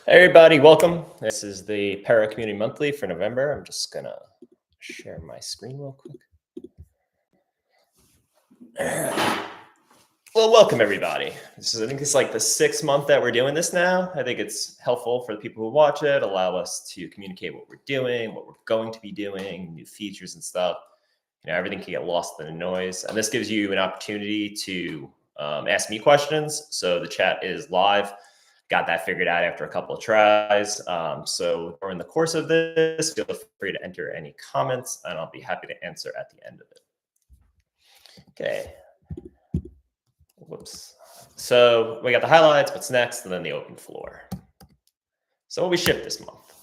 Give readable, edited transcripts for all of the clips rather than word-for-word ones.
Everybody, welcome. This is the Pera Community Monthly for November. I'm just gonna share my screen real quick. Well, welcome everybody. I think it's like the 6th month that we're doing this now. I think it's helpful for the people who watch it, allow us to communicate what we're doing, what we're going to be doing, new features and stuff. Everything can get lost in the noise. And this gives you an opportunity to ask me questions. So the chat is live. Got that figured out after a couple of tries. So during the course of this, feel free to enter any comments and I'll be happy to answer at the end of it. Okay. Whoops. So we got the highlights, what's next, and then the open floor. So what we shipped this month.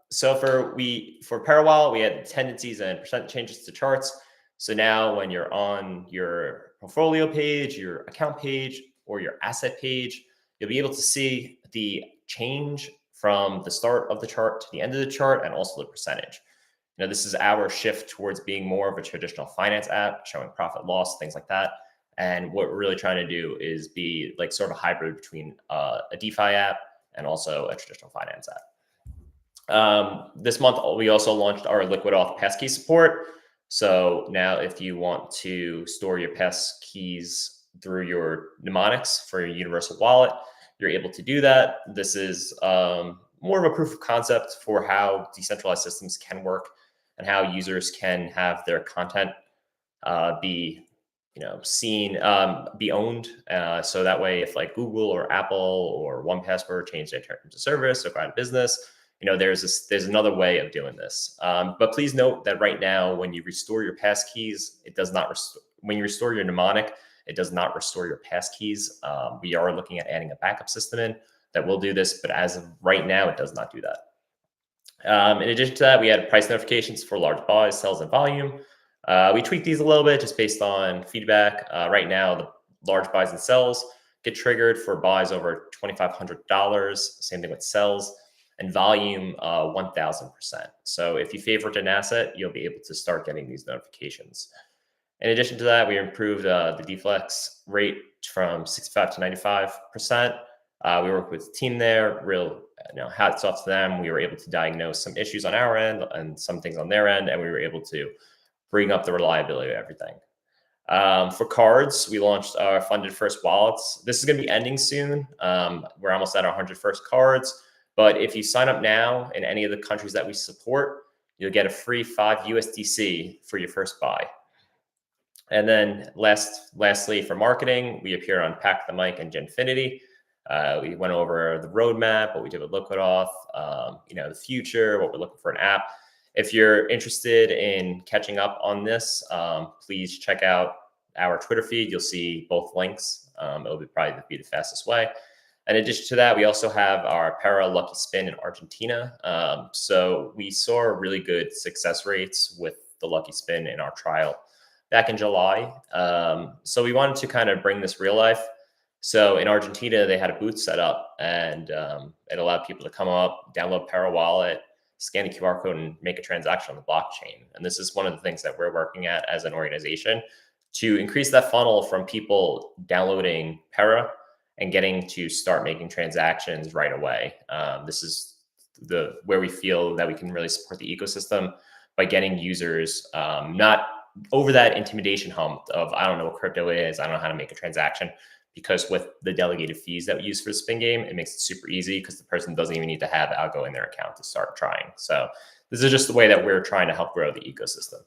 So for Pera Wallet, we had tendencies and percent changes to charts. So now when you're on your portfolio page, your account page, or your asset page, you'll be able to see the change from the start of the chart to the end of the chart and also the percentage. This is our shift towards being more of a traditional finance app, showing profit loss, things like that. And what we're really trying to do is be like sort of a hybrid between a DeFi app and also a traditional finance app. This month, we also launched our liquid auth passkey support. So now if you want to store your passkeys through your mnemonics for your universal wallet, you're able to do that. This is more of a proof of concept for how decentralized systems can work and how users can have their content be seen, be owned. So that way, if like Google or Apple or 1Password change their terms of service or go out of business, there's another way of doing this. But please note that right now, when you restore your passkeys, it does not restore. When you restore your mnemonic, it does not restore your passkeys. We are looking at adding a backup system in that will do this, but as of right now, it does not do that. In addition to that, we had price notifications for large buys, sells, and volume. We tweaked these a little bit just based on feedback. Right now, the large buys and sells get triggered for buys over $2,500. Same thing with sells, and volume 1,000%. So if you favorite an asset, you'll be able to start getting these notifications. In addition to that, we improved the deflex rate from 65 to 95%. We worked with the team there, hats off to them. We were able to diagnose some issues on our end and some things on their end, and we were able to bring up the reliability of everything. For cards, we launched our funded first wallets. This is going to be ending soon. We're almost at our 100 first cards. But if you sign up now in any of the countries that we support, you'll get a free 5 USDC for your first buy. And then lastly, for marketing, we appear on Pack the Mic and Genfinity. We went over the roadmap, what we did with Liquid Auth, the future, what we're looking for an app. If you're interested in catching up on this, please check out our Twitter feed. You'll see both links. It'll probably be the fastest way. In addition to that, we also have our Pera Lucky Spin in Argentina. So we saw really good success rates with the Lucky Spin in our trial back in July. So we wanted to kind of bring this real life. So in Argentina, they had a booth set up and it allowed people to come up, download Pera Wallet, scan a QR code and make a transaction on the blockchain. And this is one of the things that we're working at as an organization to increase that funnel from people downloading Pera and getting to start making transactions right away. This is where we feel that we can really support the ecosystem by getting users not over that intimidation hump of, I don't know what crypto is, I don't know how to make a transaction. Because with the delegated fees that we use for the spin game, it makes it super easy because the person doesn't even need to have algo in their account to start trying. So this is just the way that we're trying to help grow the ecosystem.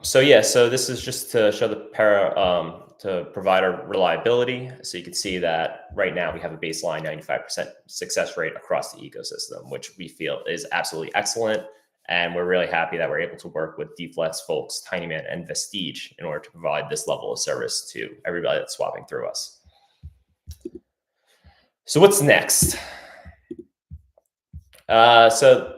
So this is just to show the Pera, to provide our reliability. So you can see that right now we have a baseline 95% success rate across the ecosystem, which we feel is absolutely excellent. And we're really happy that we're able to work with Deflex, Folks, Tinyman, and Vestige in order to provide this level of service to everybody that's swapping through us. So what's next? So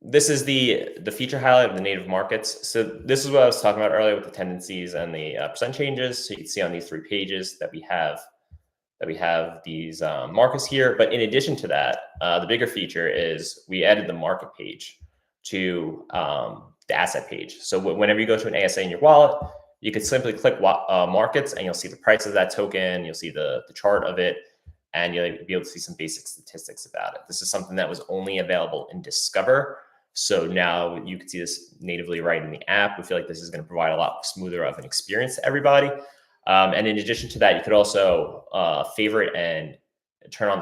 this is the feature highlight of the native markets. So this is what I was talking about earlier with the tendencies and the percent changes. So you can see on these 3 pages that we have these markets here. But in addition to that, the bigger feature is we added the market page to the asset page. So whenever you go to an ASA in your wallet, you could simply click markets and you'll see the price of that token. You'll see the chart of it, and you'll be able to see some basic statistics about it. This is something that was only available in Discover. So now you can see this natively right in the app. We feel like this is going to provide a lot smoother of an experience to everybody. And in addition to that, you could also favorite and turn on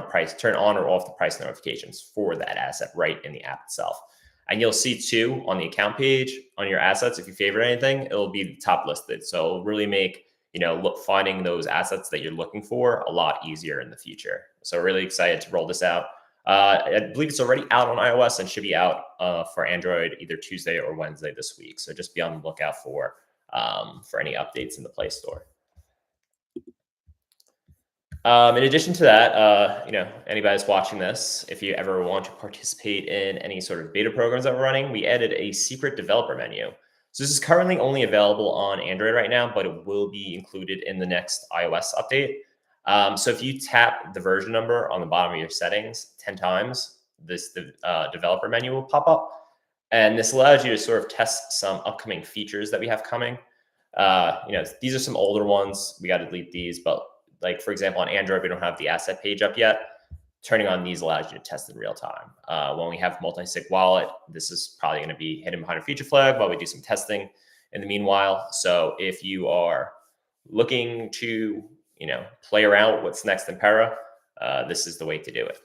or off the price notifications for that asset right in the app itself. And you'll see too on the account page on your assets, if you favorite anything, it'll be top listed. So it'll really make, finding those assets that you're looking for a lot easier in the future. So really excited to roll this out. I believe it's already out on iOS and should be out for Android either Tuesday or Wednesday this week. So just be on the lookout for any updates in the Play Store. In addition to that, anybody that's watching this, if you ever want to participate in any sort of beta programs that we're running, we added a secret developer menu. So this is currently only available on Android right now, but it will be included in the next iOS update. So if you tap the version number on the bottom of your settings 10 times, the developer menu will pop up. And this allows you to sort of test some upcoming features that we have coming. These are some older ones. We got to delete these, but like, for example, on Android, we don't have the asset page up yet. Turning on these allows you to test in real time. When we have multi-sig wallet, this is probably going to be hidden behind a feature flag while we do some testing in the meanwhile. So if you are looking to, play around with what's next in Pera, this is the way to do it.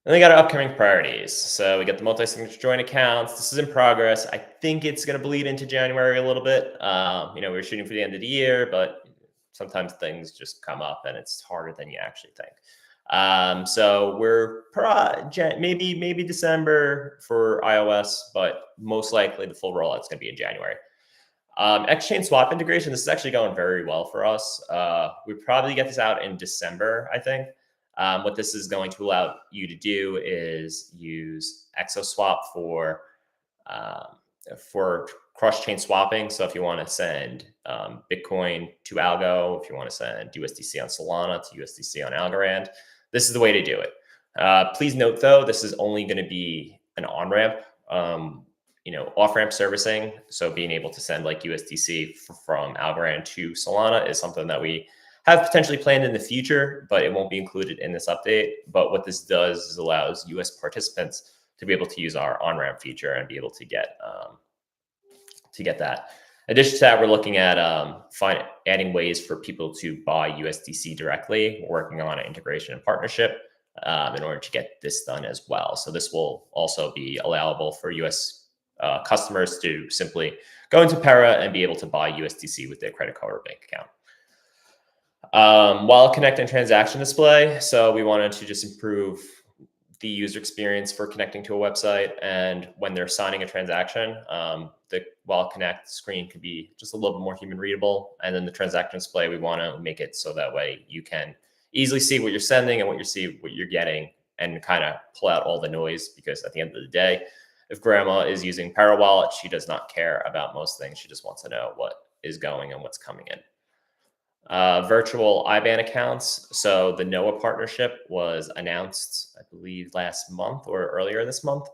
Then we got our upcoming priorities. So we got the multi-signature joint accounts. This is in progress. I think it's going to bleed into January a little bit. We're shooting for the end of the year, but sometimes things just come up and it's harder than you actually think. So we're maybe December for iOS, but most likely the full rollout is going to be in January. Exchange swap integration. This is actually going very well for us. We probably get this out in December, I think. What this is going to allow you to do is use ExoSwap for cross-chain swapping. So if you want to send Bitcoin to Algo, if you want to send USDC on Solana to USDC on Algorand, this is the way to do it. Please note, though, this is only going to be an on-ramp, off-ramp servicing. So being able to send like USDC from Algorand to Solana is something that we have potentially planned in the future, but it won't be included in this update. But what this does is allows US participants to be able to use our on-ramp feature and be able to get that. In addition to that, we're looking at adding ways for people to buy USDC directly. We're working on an integration and partnership in order to get this done as well. So this will also be allowable for US customers to simply go into Pera and be able to buy USDC with their credit card or bank account. Wallet Connect and transaction display. So we wanted to just improve the user experience for connecting to a website. And when they're signing a transaction, the Wallet Connect screen could be just a little bit more human readable. And then the transaction display, we want to make it so that way you can easily see what you're sending and what you're getting and kind of pull out all the noise, because at the end of the day, if grandma is using Pera Wallet, she does not care about most things. She just wants to know what is going and what's coming in. Virtual IBAN accounts. So the NOAA partnership was announced, I believe, last month or earlier this month.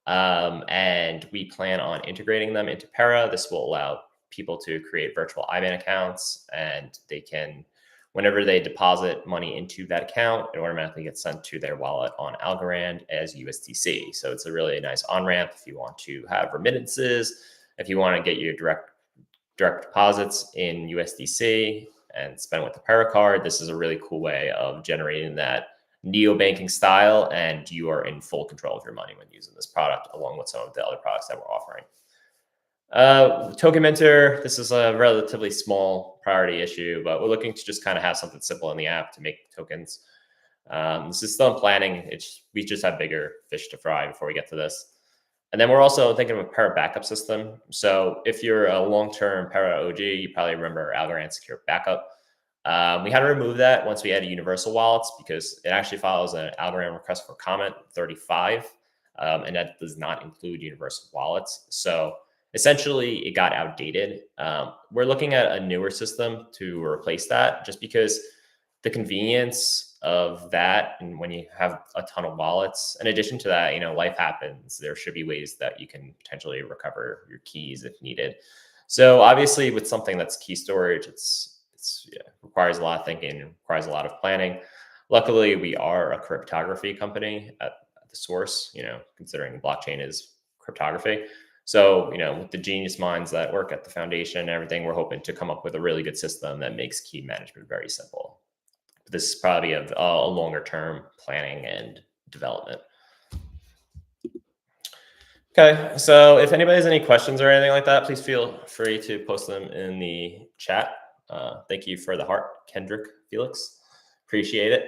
And we plan on integrating them into Pera. This will allow people to create virtual IBAN accounts, and they can, whenever they deposit money into that account, it automatically gets sent to their wallet on Algorand as USDC. So it's a really nice on-ramp if you want to have remittances, if you want to get your direct deposits in USDC and spend with the Pera card. This is a really cool way of generating that neobanking style, and you are in full control of your money when using this product, along with some of the other products that we're offering. Token Minter, this is a relatively small priority issue, but we're looking to just kind of have something simple in the app to make tokens. This is still in planning. We just have bigger fish to fry before we get to this. And then we're also thinking of a Pera backup system. So if you're a long-term Pera OG, you probably remember Algorand Secure Backup. We had to remove that once we added universal wallets, because it actually follows an Algorand request for comment 35, and that does not include universal wallets. So essentially, it got outdated. We're looking at a newer system to replace that, just because the convenience of that, and when you have a ton of wallets, in addition to that, life happens. There should be ways that you can potentially recover your keys if needed. So obviously, with something that's key storage, requires a lot of thinking, requires a lot of planning. Luckily, we are a cryptography company at the source. Considering blockchain is cryptography. So, with the genius minds that work at the foundation and everything, we're hoping to come up with a really good system that makes key management very simple. But this is probably a longer term planning and development. Okay, so if anybody has any questions or anything like that, please feel free to post them in the chat. Thank you for the heart, Kendrick Felix. Appreciate it.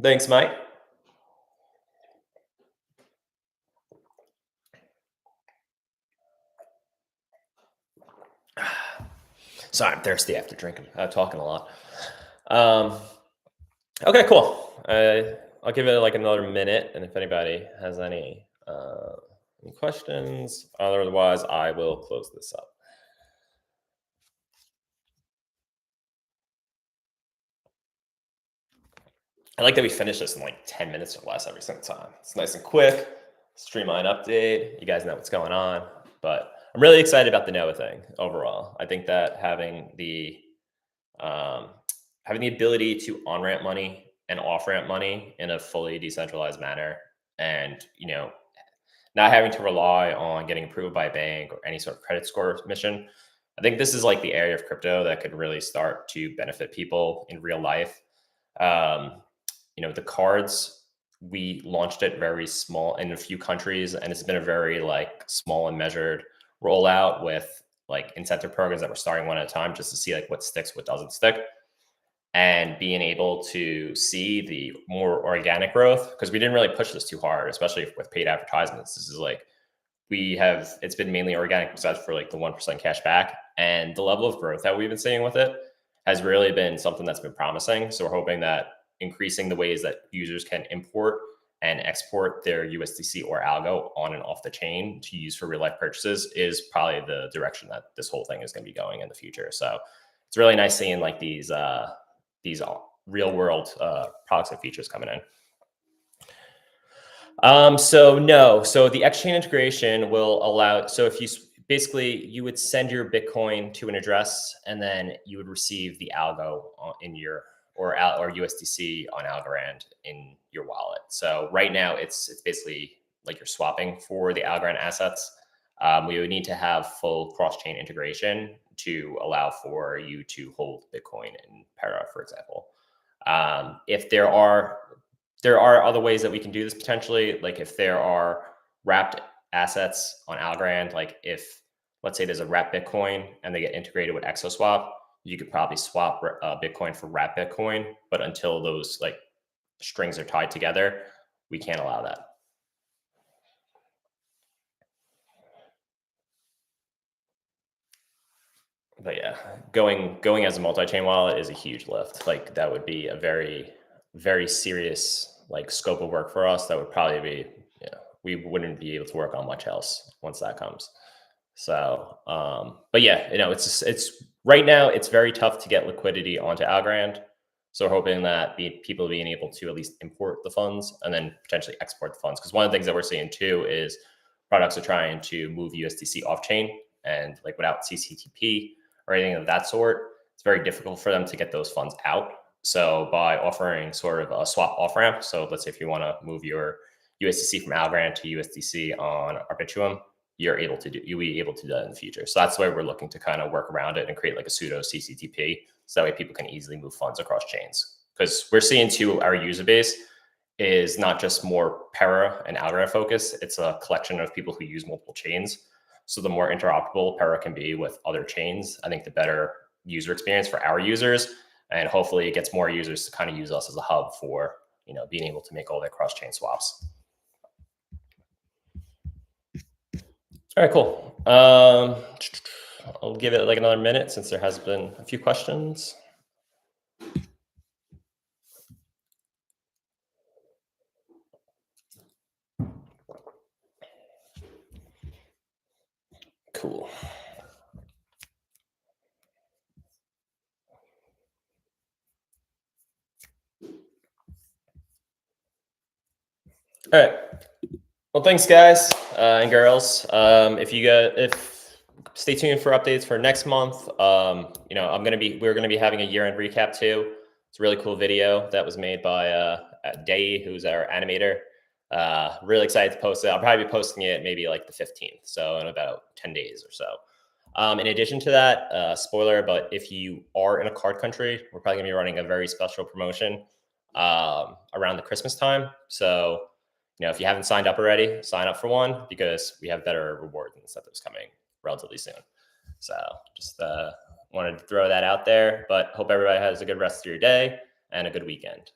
Thanks, Mike. Sorry, I'm thirsty after drinking. I'm talking a lot. Okay, cool. I'll give it like another minute, and if anybody has any questions, otherwise I will close this up. I like that we finish this in like 10 minutes or less every single time. It's nice and quick, streamline update. You guys know what's going on, but I'm really excited about the Noah thing overall. I think that having the ability to on ramp money and off ramp money in a fully decentralized manner, and not having to rely on getting approved by a bank or any sort of credit score mission. I think this is like the area of crypto that could really start to benefit people in real life. The cards, we launched it very small in a few countries, and it's been a very like small and measured rollout with like incentive programs that we're starting one at a time just to see like what sticks, what doesn't stick, and being able to see the more organic growth, because we didn't really push this too hard, especially with paid advertisements. This is like it's been mainly organic besides for like the 1% cash back, and the level of growth that we've been seeing with it has really been something that's been promising. So we're hoping that increasing the ways that users can import and export their USDC or algo on and off the chain to use for real life purchases is probably the direction that this whole thing is going to be going in the future. So it's really nice seeing like these real world products and features coming in. So the exchange integration will allow, so if you would send your Bitcoin to an address, and then you would receive the algo in your, or USDC on Algorand in your wallet. So right now it's basically like you're swapping for the Algorand assets. We would need to have full cross-chain integration to allow for you to hold Bitcoin in Pera, for example. If there are other ways that we can do this potentially, like if there are wrapped assets on Algorand, like if, let's say there's a wrapped Bitcoin and they get integrated with ExoSwap, you could probably swap Bitcoin for wrapped Bitcoin, but until those like strings are tied together, we can't allow that. But yeah, going as a multi-chain wallet is a huge lift. Like that would be a very, very serious like scope of work for us. That would probably be, we wouldn't be able to work on much else once that comes. So, but yeah, it's right now it's very tough to get liquidity onto Algorand. So we're hoping that people being able to at least import the funds and then potentially export the funds. Because one of the things that we're seeing too is products are trying to move USDC off chain, and like without CCTP or anything of that sort, it's very difficult for them to get those funds out. So by offering sort of a swap off ramp, so let's say if you want to move your USDC from Algorand to USDC on Arbitrum, you'll be able to do that in the future. So that's why we're looking to kind of work around it and create like a pseudo CCTP, so that way people can easily move funds across chains. Because we're seeing too, our user base is not just more Pera and Algorand focus, it's a collection of people who use multiple chains. So the more interoperable Pera can be with other chains, I think the better user experience for our users. And hopefully it gets more users to kind of use us as a hub for, being able to make all their cross-chain swaps. All right, cool. I'll give it like another minute since there has been a few questions. Cool. All right. Well, thanks, guys and girls. If stay tuned for updates for next month. We're gonna be having a year-end recap too. It's a really cool video that was made by Day, who's our animator. Really excited to post it. I'll probably be posting it maybe like the 15th, so in about 10 days or so. In addition to that, spoiler, but if you are in a card country, we're probably gonna be running a very special promotion around the Christmas time. So, if you haven't signed up already, sign up for one because we have better rewards and stuff that's coming relatively soon. So just wanted to throw that out there, but hope everybody has a good rest of your day and a good weekend.